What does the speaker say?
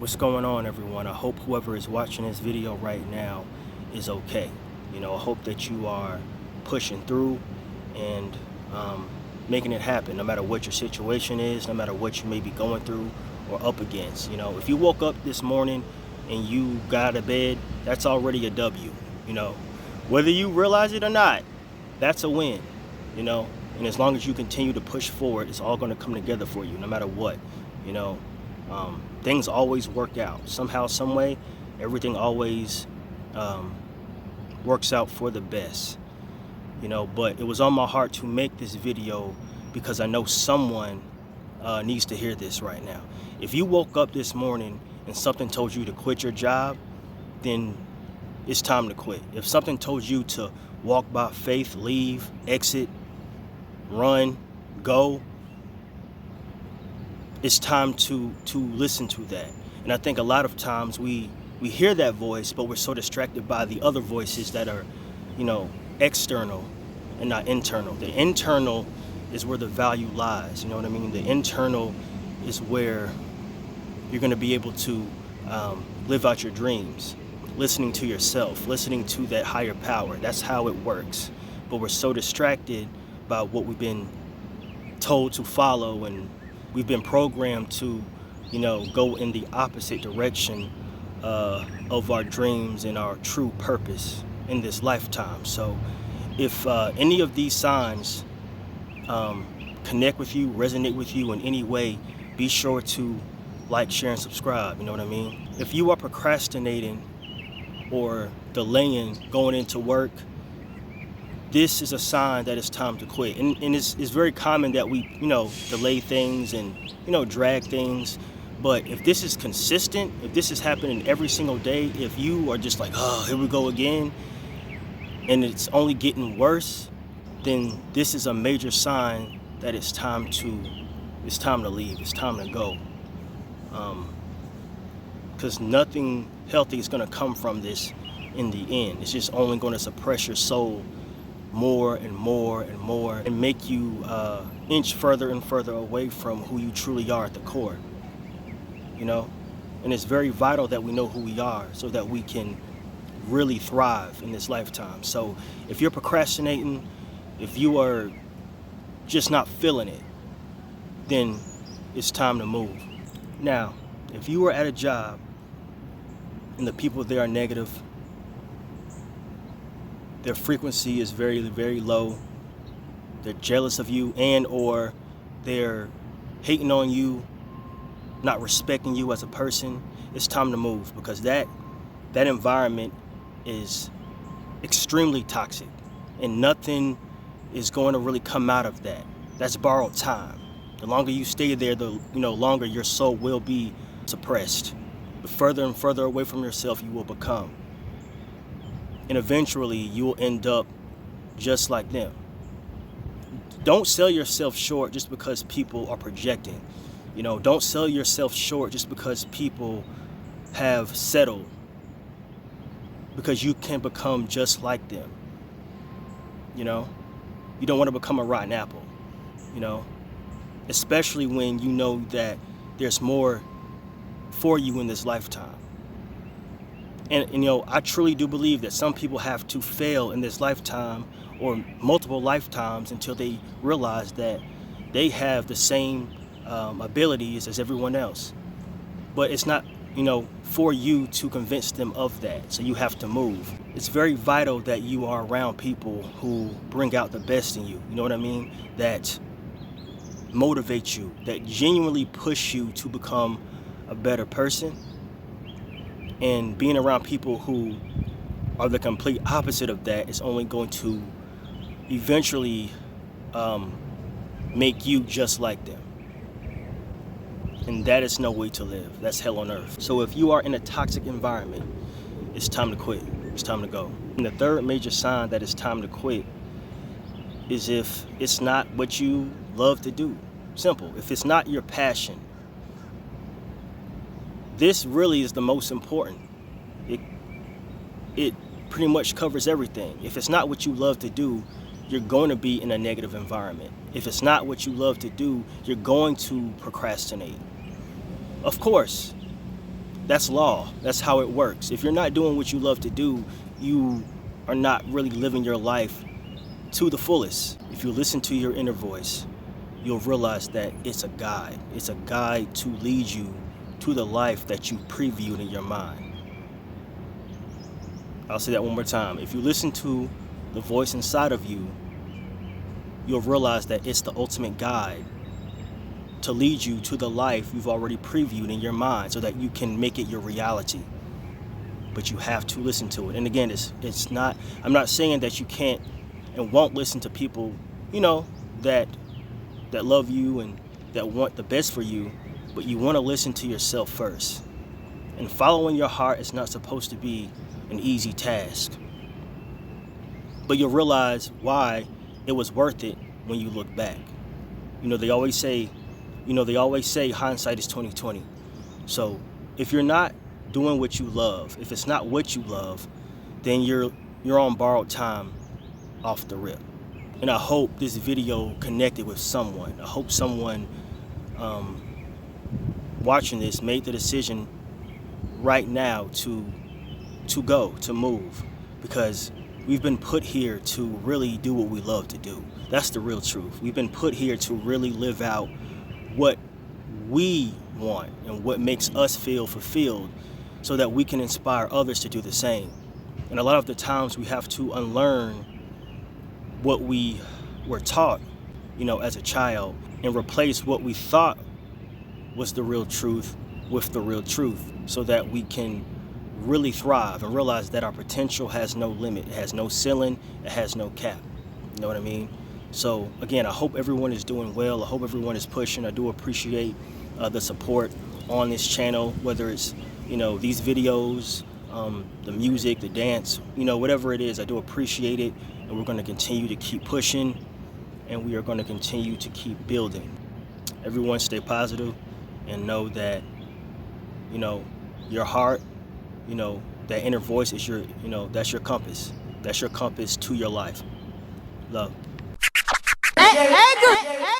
What's going on, everyone? I hope whoever is watching this video right now is okay. I hope that you are pushing through and making it happen, no matter what your situation is, no matter what you may be going through or up against. If you woke up this morning and you got out of bed, that's already a W. Whether you realize it or not, that's a win. And as long as you continue to push forward, it's all going to come together for you, no matter what. Things always work out somehow, some way. Everything always works out for the best. But it was on my heart to make this video because I know someone needs to hear this right now. If you woke up this morning and something told you to quit your job, then it's time to quit. If something told you to walk by faith, leave, exit, run, go, it's time to listen to that. And I think a lot of times we hear that voice, but we're so distracted by the other voices that are, external and not internal. The internal is where the value lies. You know what I mean? The internal is where you're going to be able to live out your dreams, listening to yourself, listening to that higher power. That's how it works. But we're so distracted by what we've been told to follow, and we've been programmed to, go in the opposite direction of our dreams and our true purpose in this lifetime. So if any of these signs connect with you, resonate with you in any way, be sure to like, share, and subscribe. You know what I mean? If you are procrastinating or delaying going into work, this is a sign that it's time to quit. And it's very common that we, delay things and, drag things. But if this is consistent, if this is happening every single day, if you are just like, oh, here we go again, and it's only getting worse, then this is a major sign that it's time to leave, it's time to go. Because nothing healthy is going to come from this in the end. It's just only going to suppress your soul more and more and more, and make you inch further and further away from who you truly are at the core. And it's very vital that we know who we are so that we can really thrive in this lifetime. So if you're procrastinating, if you are just not feeling it, then it's time to move. Now, if you are at a job and the people there are negative, their frequency is very, very low, they're jealous of you, and or they're hating on you, not respecting you as a person, it's time to move, because that environment is extremely toxic, and nothing is going to really come out of that. That's borrowed time. The longer you stay there, the longer your soul will be suppressed. The further and further away from yourself you will become. And eventually you will end up just like them. Don't sell yourself short just because people are projecting. Don't sell yourself short just because people have settled, because you can become just like them. You don't want to become a rotten apple, especially when you know that there's more for you in this lifetime. And I truly do believe that some people have to fail in this lifetime or multiple lifetimes until they realize that they have the same abilities as everyone else. But it's not, for you to convince them of that. So you have to move. It's very vital that you are around people who bring out the best in you. You know what I mean? That motivate you, that genuinely push you to become a better person. And being around people who are the complete opposite of that is only going to eventually make you just like them. And that is no way to live. That's hell on earth. So if you are in a toxic environment, it's time to quit. It's time to go. And the third major sign that it's time to quit is if it's not what you love to do. Simple. If it's not your passion. This really is the most important. It pretty much covers everything. If it's not what you love to do, you're going to be in a negative environment. If it's not what you love to do, you're going to procrastinate. Of course, That's law. That's how it works. If you're not doing what you love to do, you are not really living your life to the fullest. If you listen to your inner voice, you'll realize that it's a guide. It's a guide to lead you to the life that you previewed in your mind. I'll say that one more time. If you listen to the voice inside of you, you'll realize that it's the ultimate guide to lead you to the life you've already previewed in your mind so that you can make it your reality. But you have to listen to it. And again, it's not, I'm not saying that you can't and won't listen to people, that love you and that want the best for you, but you want to listen to yourself first. And following your heart is not supposed to be an easy task. But you'll realize why it was worth it when you look back. They always say hindsight is 20/20. So if you're not doing what you love, if it's not what you love, then you're on borrowed time off the rip. And I hope this video connected with someone. I hope someone watching this made the decision right now to move, because we've been put here to really do what we love to do. That's the real truth. We've been put here to really live out what we want and what makes us feel fulfilled so that we can inspire others to do the same. And a lot of the times we have to unlearn what we were taught, as a child, and replace what we thought was the real truth with the real truth so that we can really thrive and realize that our potential has no limit. It has no ceiling. It has no cap. You know what I mean? So again, I hope everyone is doing well. I hope everyone is pushing. I do appreciate the support on this channel, whether it's, these videos, the music, the dance, whatever it is. I do appreciate it. And we're going to continue to keep pushing, and we are going to continue to keep building. Everyone stay positive and know that, your heart, that inner voice is your, that's your compass. That's your compass to your life. Love. Hey,